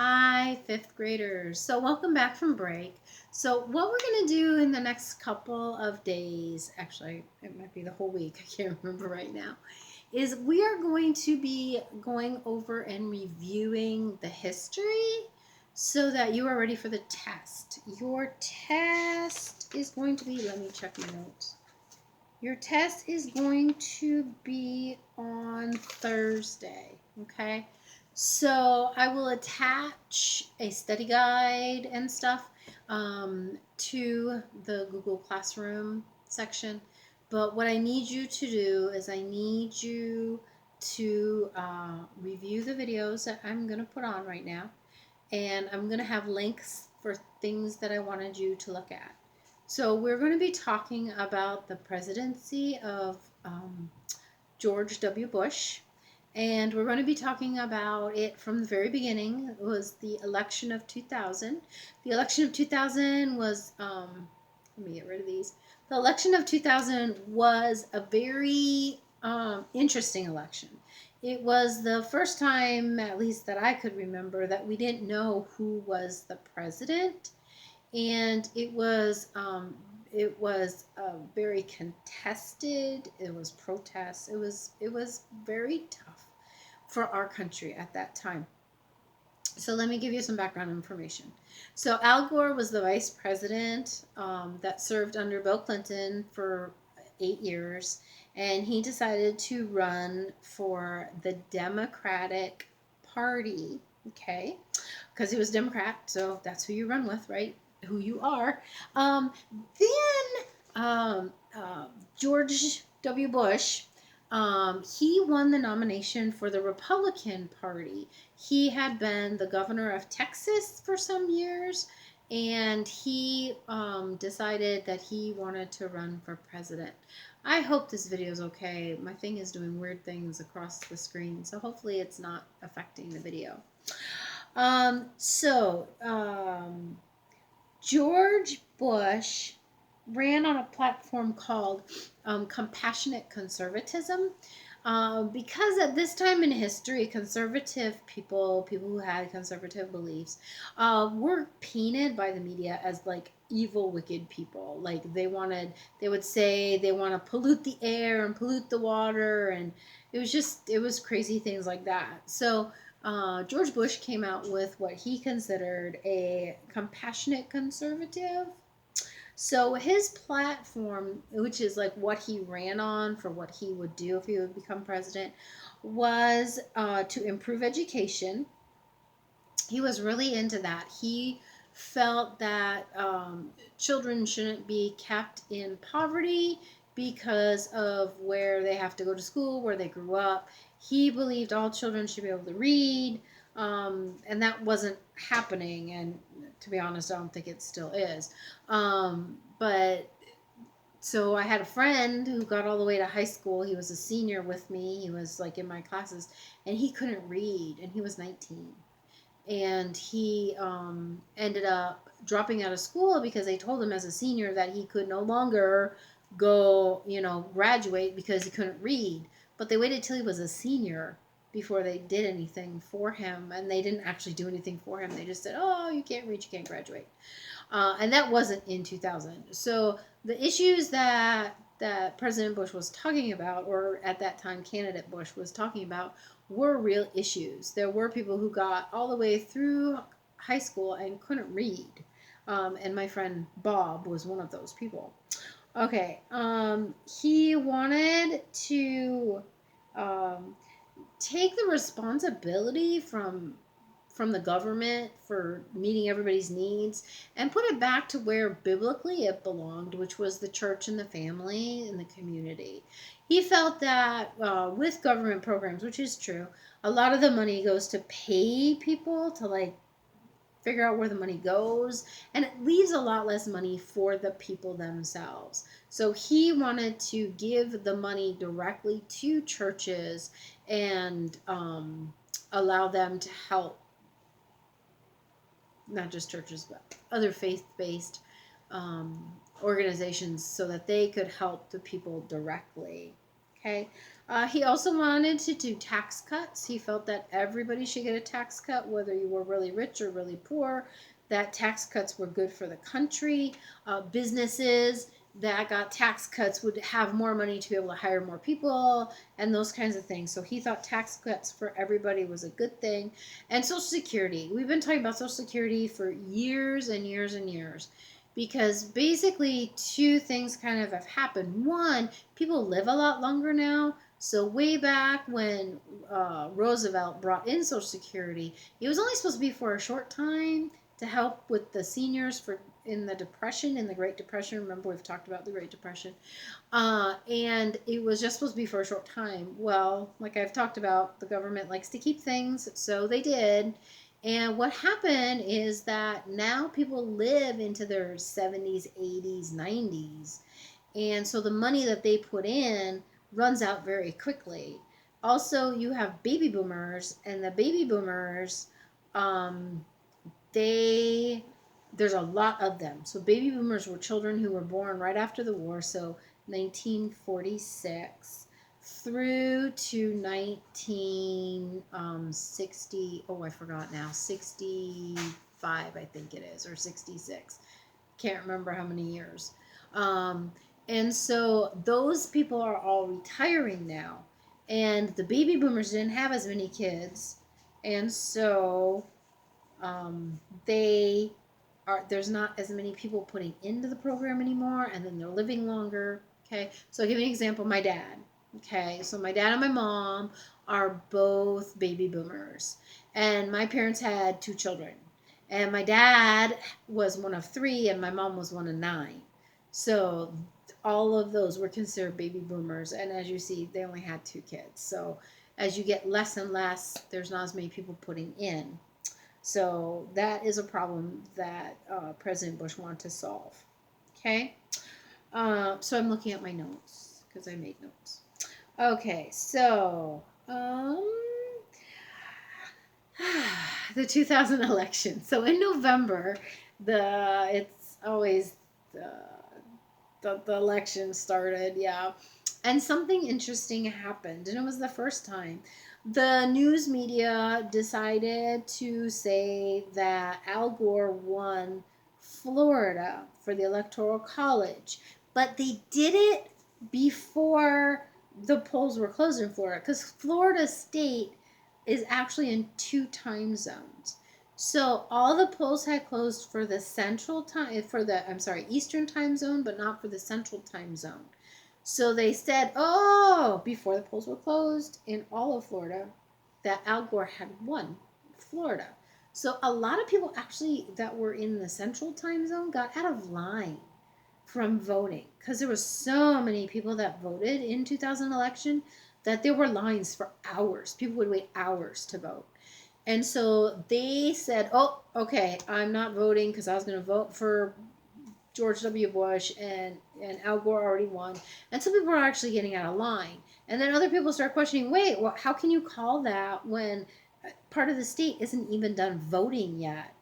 Hi, fifth graders. So, welcome back from break. So, what we're going to do in the next couple of days, actually, it might be the whole week, I can't remember right now, is we are going to be going over and reviewing the history so that you are ready for the test. Your test is going to be, let me check my notes. Your test is going to be on Thursday, okay? So I will attach a study guide and stuff to the Google Classroom section. But what I need you to do is I need you to review the videos that I'm going to put on right now. And I'm going to have links for things that I wanted you to look at. So we're going to be talking about the presidency of George W. Bush. And we're going to be talking about it from the very beginning. It was the election of 2000. The election of 2000 was, let me get rid of these. The election of 2000 was a very interesting election. It was the first time, at least that I could remember, that we didn't know who was the president, and it was very contested. It was protests. It was very tough for our country at that time. So let me give you some background information. So Al Gore was the vice president that served under Bill Clinton for 8 years, and he decided to run for the Democratic Party. Okay, because he was a Democrat, so that's who you run with, right? Who you are. Then George W. Bush, he won the nomination for the Republican Party. He had been the governor of Texas for some years, and he decided that he wanted to run for president. I hope this video is okay. My thing is doing weird things across the screen, so hopefully it's not affecting the video. George Bush ran on a platform called compassionate conservatism. Because at this time in history, conservative people who had conservative beliefs, were painted by the media as like evil, wicked people. Like they would say they want to pollute the air and pollute the water, and it was crazy things like that. So George Bush came out with what he considered a compassionate conservative. So his platform, which is like what he ran on for what he would do if he would become president, was to improve education. He was really into that. He felt that children shouldn't be kept in poverty because of where they have to go to school, where they grew up. He believed all children should be able to read, and that wasn't happening. And to be honest, I don't think it still is. But so I had a friend who got all the way to high school. He was a senior with me. He was like in my classes, and he couldn't read, and he was 19. And he ended up dropping out of school because they told him as a senior that he could no longer go, graduate because he couldn't read. But they waited till he was a senior before they did anything for him, and they didn't actually do anything for him. They just said, "Oh, you can't read, you can't graduate," and that wasn't in 2000. So the issues that President Bush was talking about, or at that time candidate Bush was talking about, were real issues. There were people who got all the way through high school and couldn't read. And my friend Bob was one of those people. Okay. He wanted to take the responsibility from the government for meeting everybody's needs and put it back to where biblically it belonged, which was the church and the family and the community. He felt that with government programs, which is true, a lot of the money goes to pay people to like figure out where the money goes, and it leaves a lot less money for the people themselves. So he wanted to give the money directly to churches and allow them to help, not just churches, but other faith-based organizations, so that they could help the people directly. Okay. He also wanted to do tax cuts. He felt that everybody should get a tax cut, whether you were really rich or really poor. That tax cuts were good for the country. Businesses that got tax cuts would have more money to be able to hire more people and those kinds of things. So he thought tax cuts for everybody was a good thing. And Social Security. We've been talking about Social Security for years and years and years because basically two things kind of have happened. One, people live a lot longer now. So way back when Roosevelt brought in Social Security, it was only supposed to be for a short time to help with the seniors for in the Depression, in the Great Depression. Remember, we've talked about the Great Depression, and it was just supposed to be for a short time. Well, like I've talked about, the government likes to keep things, so they did. And what happened is that now people live into their 70s, 80s, 90s, and so the money that they put in runs out very quickly. Also, you have baby boomers, and the baby boomers, um, they there's a lot of them. So baby boomers were children who were born right after the war, so 1946 through to 1960. Oh, I forgot now. 65, I think it is, or 66. Can't remember how many years. Um, and so those people are all retiring now. And the baby boomers didn't have as many kids. And so they there's not as many people putting into the program anymore, and then they're living longer. Okay, so I'll give you an example. My dad. Okay, so my dad and my mom are both baby boomers, and my parents had two children, and my dad was one of three, and my mom was one of nine. So all of those were considered baby boomers, and as you see, they only had two kids. So as you get less and less, there's not as many people putting in. So that is a problem that President Bush wanted to solve. Okay, so I'm looking at my notes because I made notes. Okay, so the 2000 election. So in November, it's always the election started, yeah. And something interesting happened, and it was the first time. The news media decided to say that Al Gore won Florida for the Electoral College, but they did it before the polls were closed in Florida because Florida state is actually in two time zones. So all the polls had closed for the central time, for the, I'm sorry, Eastern time zone, but not for the central time zone. So they said, oh, before the polls were closed in all of Florida, that Al Gore had won Florida. So a lot of people actually that were in the central time zone got out of line from voting because there were so many people that voted in 2000 election that there were lines for hours. People would wait hours to vote. And so they said, oh, okay, I'm not voting because I was going to vote for George W. Bush and Al Gore already won. And some people are actually getting out of line. And then other people start questioning, wait, well, how can you call that when part of the state isn't even done voting yet?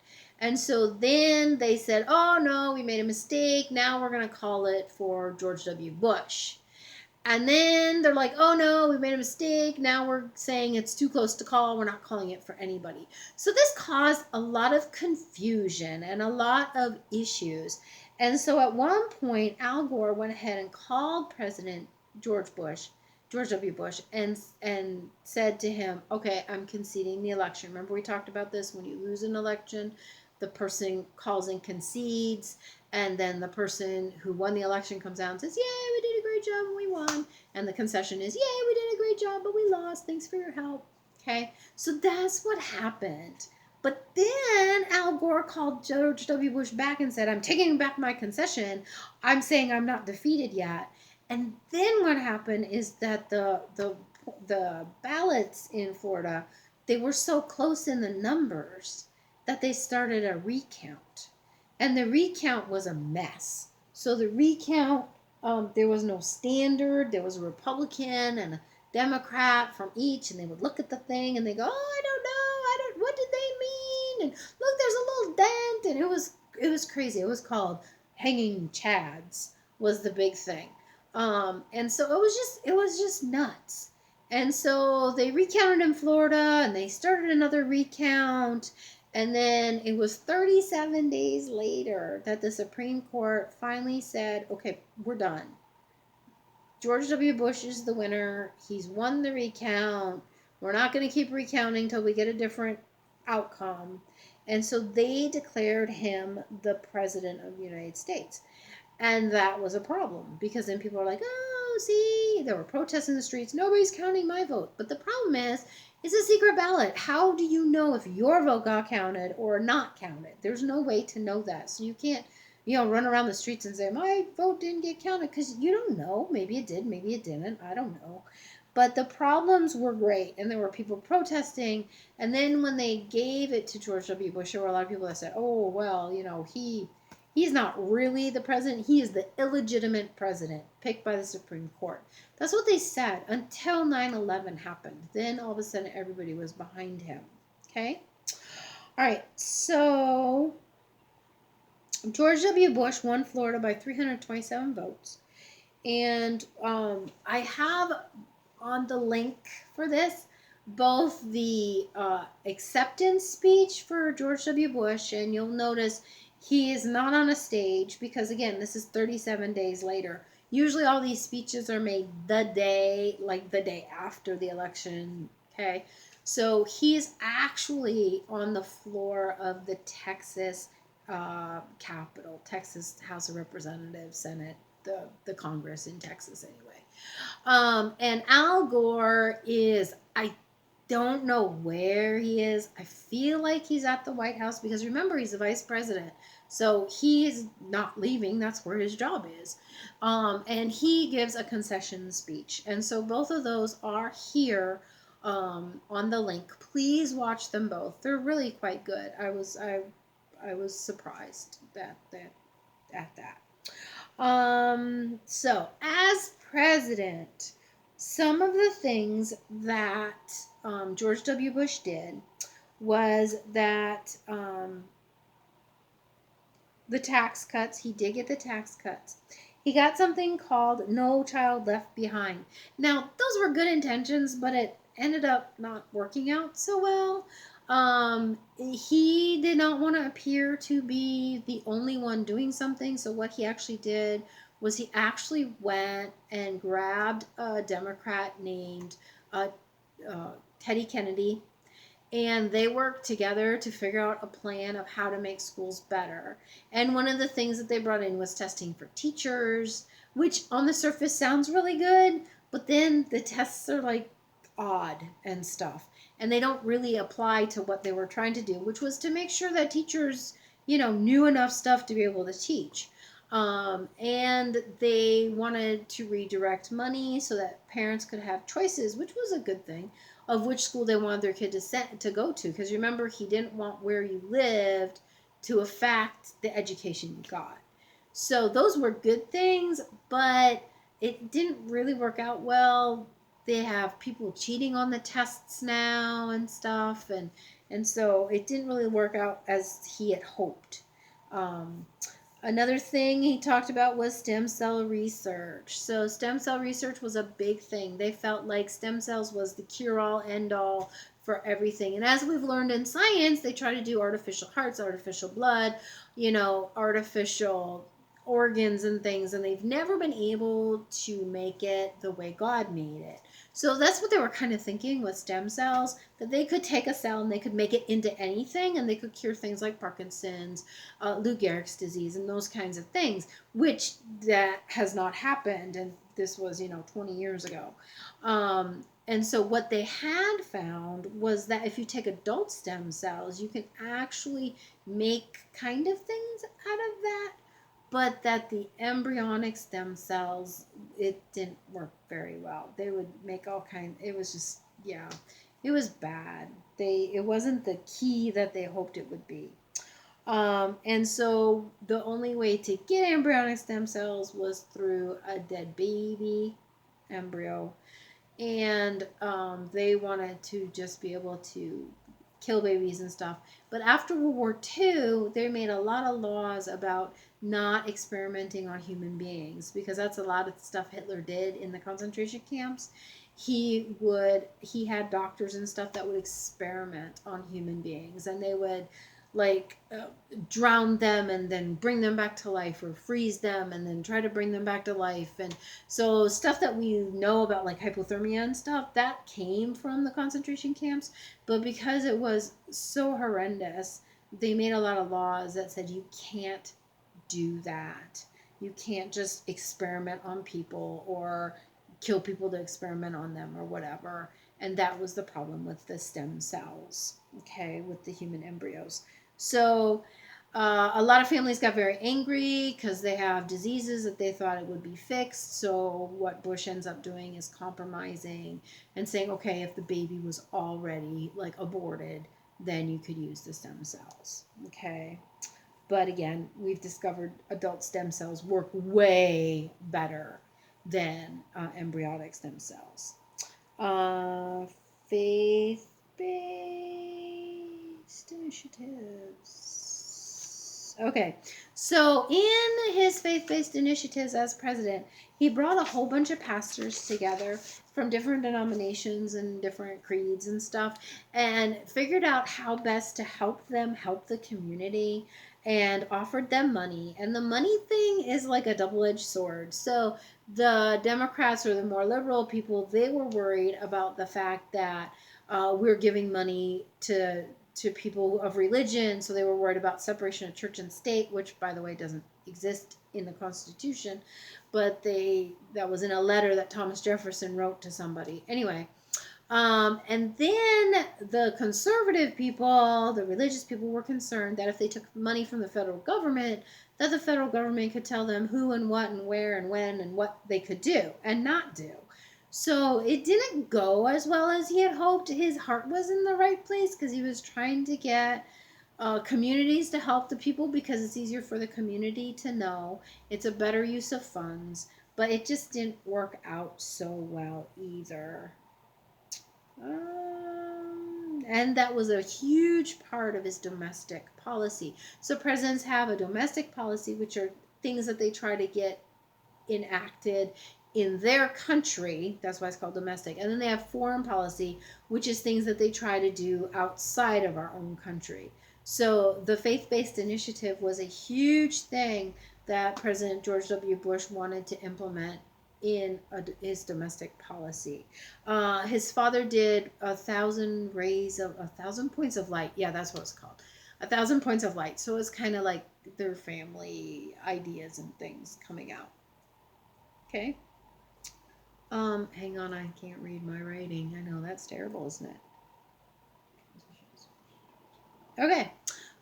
And so then they said, oh, no, we made a mistake. Now we're going to call it for George W. Bush. And then they're like, oh no, we made a mistake. Now we're saying it's too close to call. We're not calling it for anybody. So this caused a lot of confusion and a lot of issues. And so at one point, Al Gore went ahead and called President George W. Bush, and said to him, okay, I'm conceding the election. Remember we talked about this, when you lose an election, the person calls and concedes, and then the person who won the election comes out and says, yay, we did a great job and we won. And the concession is, yay, we did a great job, but we lost. Thanks for your help. Okay, so that's what happened. But then Al Gore called George W. Bush back and said, I'm taking back my concession. I'm saying I'm not defeated yet. And then what happened is that the ballots in Florida, they were so close in the numbers that they started a recount. And the recount was a mess. So the recount, there was no standard. There was a Republican and a Democrat from each, and they would look at the thing and they go, oh, I don't know, what did they mean? And look, there's a little dent, and it was crazy. It was called hanging chads was the big thing. And so it was just nuts. And so they recounted in Florida and they started another recount. And then it was 37 days later that the Supreme Court finally said, okay, we're done. George W. Bush is the winner. He's won the recount. We're not going to keep recounting until we get a different outcome. And so they declared him the president of the United States. And that was a problem because then people are like, oh, see, there were protests in the streets. Nobody's counting my vote. But the problem is, it's a secret ballot. How do you know if your vote got counted or not counted? There's no way to know that. So you can't, run around the streets and say, my vote didn't get counted because you don't know. Maybe it did, maybe it didn't. I don't know. But the problems were great, and there were people protesting. And then when they gave it to George W. Bush, there were a lot of people that said, oh, well, he's not really the president. He is the illegitimate president picked by the Supreme Court. That's what they said until 9/11 happened. Then all of a sudden everybody was behind him. Okay? All right. So George W. Bush won Florida by 327 votes. And I have on the link for this both the acceptance speech for George W. Bush, and you'll notice he is not on a stage because, again, this is 37 days later. Usually all these speeches are made the day after the election, okay? So he is actually on the floor of the Texas Capitol, Texas House of Representatives, Senate, the Congress in Texas anyway. And Al Gore I don't know where he is. I feel like he's at the White House because remember, he's the vice president. So he's not leaving. That's where his job is. And he gives a concession speech. And so both of those are here on the link. Please watch them both. They're really quite good. I was surprised at that. So as president, some of the things that George W. Bush did was that the tax cuts, he did get the tax cuts. He got something called No Child Left Behind. Now, those were good intentions, but it ended up not working out so well. He did not want to appear to be the only one doing something, so what he actually did was he actually went and grabbed a Democrat named Teddy Kennedy, and they worked together to figure out a plan of how to make schools better. And one of the things that they brought in was testing for teachers, which on the surface sounds really good, but then the tests are like odd and stuff, and they don't really apply to what they were trying to do, which was to make sure that teachers knew enough stuff to be able to teach. And they wanted to redirect money so that parents could have choices, which was a good thing, of which school they wanted their kid to go to. Because remember, he didn't want where you lived to affect the education you got. So those were good things, but it didn't really work out well. They have people cheating on the tests now and stuff, and so it didn't really work out as he had hoped. Another thing he talked about was stem cell research. So stem cell research was a big thing. They felt like stem cells was the cure-all, end-all for everything. And as we've learned in science, they try to do artificial hearts, artificial blood, artificial organs and things, and they've never been able to make it the way God made it. So that's what they were kind of thinking with stem cells, that they could take a cell and they could make it into anything, and they could cure things like Parkinson's, Lou Gehrig's disease, and those kinds of things, which that has not happened, and this was 20 years ago. And so what they had found was that if you take adult stem cells, you can actually make kind of things out of that, but that the embryonic stem cells, it didn't work very well. They would make all kinds, it was just, it was bad. It wasn't the key that they hoped it would be. And so the only way to get embryonic stem cells was through a dead baby embryo. And they wanted to just be able to kill babies and stuff. But after World War II, they made a lot of laws about not experimenting on human beings, because that's a lot of stuff Hitler did in the concentration camps. he had doctors and stuff that would experiment on human beings, and they would like drown them and then bring them back to life, or freeze them and then try to bring them back to life. And so stuff that we know about, like hypothermia and stuff, that came from the concentration camps. But because it was so horrendous, they made a lot of laws that said you can't do that. You can't just experiment on people or kill people to experiment on them or whatever. And that was the problem with the stem cells, okay, with the human embryos. So a lot of families got very angry because they have diseases that they thought it would be fixed. So what Bush ends up doing is compromising and saying, okay, if the baby was already like aborted, then you could use the stem cells, okay? But again, we've discovered adult stem cells work way better than embryonic stem cells. Faith-based initiatives. Okay, so in his faith-based initiatives as president, he brought a whole bunch of pastors together from different denominations and different creeds and stuff, and figured out how best to help them help the community, and offered them money. And the money thing is like a double-edged sword. So the Democrats, or the more liberal people, they were worried about the fact that we're giving money to people of religion. So they were worried about separation of church and state, which, by the way, doesn't exist in the Constitution. But that was in a letter that Thomas Jefferson wrote to somebody. Anyway, and then the conservative people, the religious people, were concerned that if they took money from the federal government, that the federal government could tell them who and what and where and when and what they could do and not do. So it didn't go as well as he had hoped. His heart was in the right place because he was trying to get communities to help the people, because it's easier for the community to know. It's a better use of funds, but it just didn't work out so well either. And that was a huge part of his domestic policy. So presidents have a domestic policy, which are things that they try to get enacted in their country. That's why it's called domestic. And then they have foreign policy, which is things that they try to do outside of our own country. So the faith-based initiative was a huge thing that President George W. Bush wanted to implement in his domestic policy. His father did 1,000 points of light. Yeah, that's what it's called. 1,000 points of light. So it's kind of like their family ideas and things coming out. Okay. Hang on, I can't read my writing. I know, that's terrible, isn't it? Okay.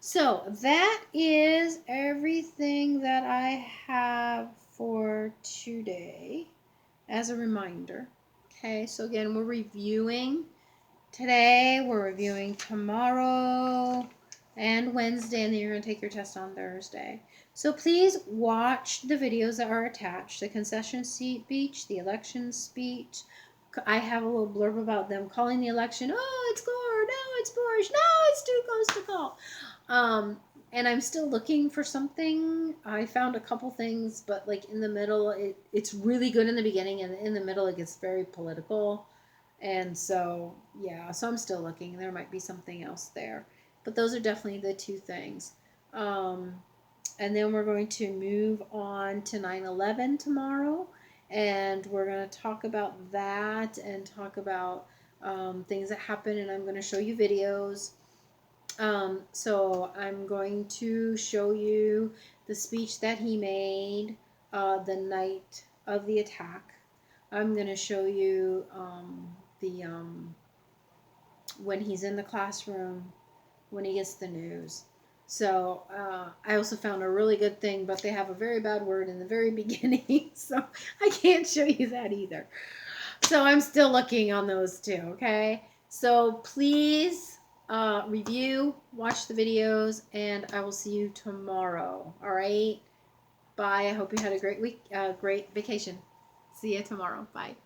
So that is everything that I have for today as a reminder. Okay, so again, we're reviewing today, we're reviewing tomorrow and Wednesday, and then you're going to take your test on Thursday. So please watch the videos that are attached: the concession speech, the election speech. I have a little blurb about them calling the election, oh, it's Gore, no, it's Bush, no, it's too close to call. And I'm still looking for something. I found a couple things, but like in the middle, it's really good in the beginning, and in the middle it gets very political. And so, yeah, so I'm still looking. There might be something else there. But those are definitely the two things. And then we're going to move on to 9/11 tomorrow. And we're going to talk about that and talk about things that happen. And I'm going to show you videos. So I'm going to show you the speech that he made the night of the attack. I'm going to show you when he's in the classroom, when he gets the news. So I also found a really good thing, but they have a very bad word in the very beginning, so I can't show you that either. So I'm still looking on those too, okay? So please review, watch the videos, and I will see you tomorrow, all right? Bye. I hope you had a great week, great vacation. See you tomorrow. Bye.